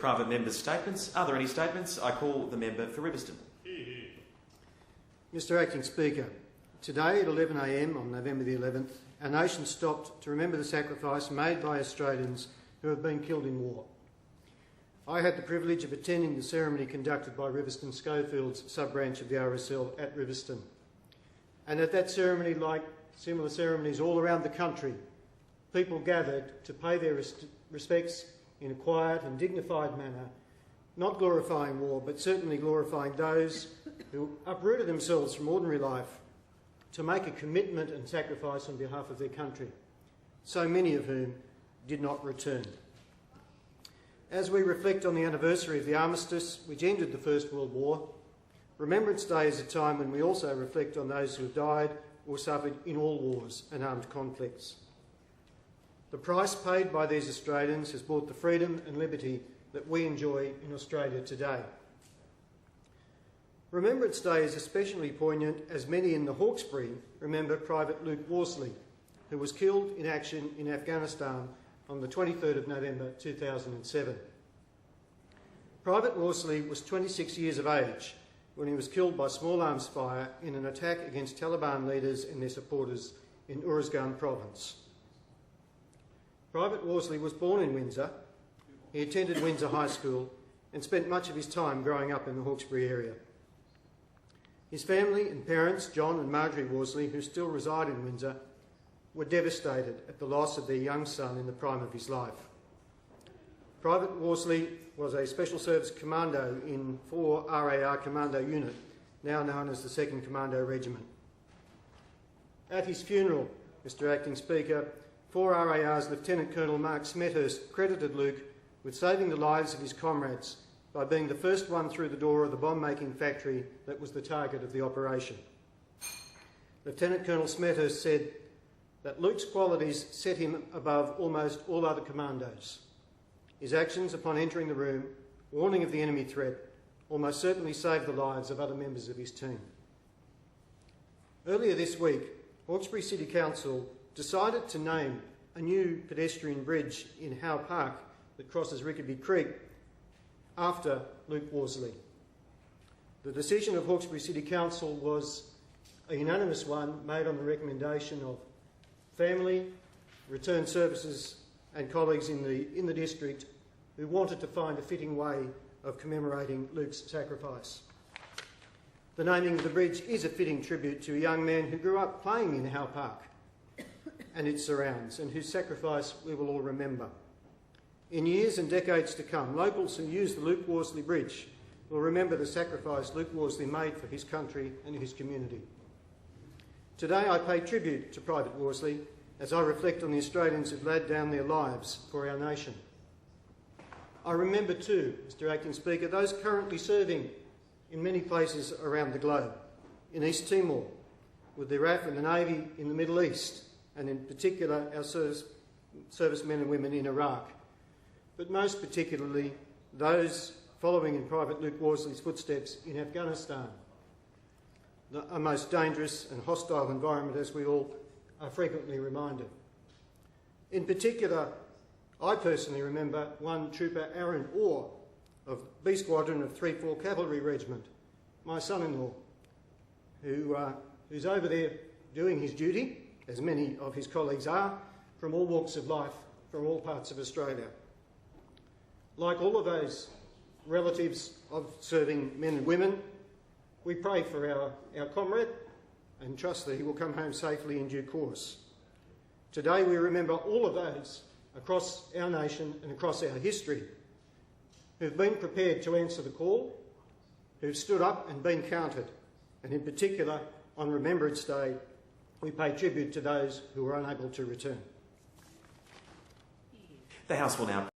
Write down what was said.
private members' statements. Are there any statements? I call the member for Riverstone. Mr Acting Speaker, today at 11 a.m. on November the 11th, our nation stopped to remember the sacrifice made by Australians who have been killed in war. I had the privilege of attending the ceremony conducted by Riverstone Schofield's sub-branch of the RSL at Riverstone. And at that ceremony, like similar ceremonies all around the country, people gathered to pay their respects in a quiet and dignified manner, not glorifying war, but certainly glorifying those who uprooted themselves from ordinary life to make a commitment and sacrifice on behalf of their country, so many of whom did not return. As we reflect on the anniversary of the armistice which ended the First World War, Remembrance Day is a time when we also reflect on those who have died or suffered in all wars and armed conflicts. The price paid by these Australians has brought the freedom and liberty that we enjoy in Australia today. Remembrance Day is especially poignant as many in the Hawkesbury remember Private Luke Worsley, who was killed in action in Afghanistan on the 23rd of November 2007. Private Worsley was 26 years of age when he was killed by small arms fire in an attack against Taliban leaders and their supporters in Uruzgan province. Private Worsley was born in Windsor. He attended Windsor High School and spent much of his time growing up in the Hawkesbury area. His family and parents, John and Marjorie Worsley, who still reside in Windsor, were devastated at the loss of their young son in the prime of his life. Private Worsley was a Special Service Commando in 4 RAR Commando Unit, now known as the 2nd Commando Regiment. At his funeral, Mr Acting Speaker, 4 RAR's Lieutenant Colonel Mark Smethurst credited Luke with saving the lives of his comrades by being the first one through the door of the bomb-making factory that was the target of the operation. Lieutenant Colonel Smethurst said that Luke's qualities set him above almost all other commandos. His actions upon entering the room, warning of the enemy threat, almost certainly saved the lives of other members of his team. Earlier this week, Hawkesbury City Council decided to name a new pedestrian bridge in Howe Park that crosses Rickaby Creek after Luke Worsley. The decision of Hawkesbury City Council was a unanimous one made on the recommendation of family, returned services and colleagues in the district who wanted to find a fitting way of commemorating Luke's sacrifice. The naming of the bridge is a fitting tribute to a young man who grew up playing in Howe Park and its surrounds, and whose sacrifice we will all remember. In years and decades to come, locals who use the Luke Worsley Bridge will remember the sacrifice Luke Worsley made for his country and his community. Today I pay tribute to Private Worsley as I reflect on the Australians who've laid down their lives for our nation. I remember too, Mr Acting Speaker, those currently serving in many places around the globe, in East Timor, with the RAF and the Navy in the Middle East, and in particular our servicemen and women in Iraq, but most particularly those following in Private Luke Worsley's footsteps in Afghanistan, a most dangerous and hostile environment, as we all are frequently reminded. In particular, I personally remember one Trooper Aaron Orr of B Squadron of 3-4 Cavalry Regiment, my son-in-law, who's over there doing his duty, as many of his colleagues are, from all walks of life, from all parts of Australia. Like all of those relatives of serving men and women, we pray for our comrade and trust that he will come home safely in due course. Today we remember all of those across our nation and across our history who've been prepared to answer the call, who've stood up and been counted, and in particular on Remembrance Day we pay tribute to those who were unable to return. The House will now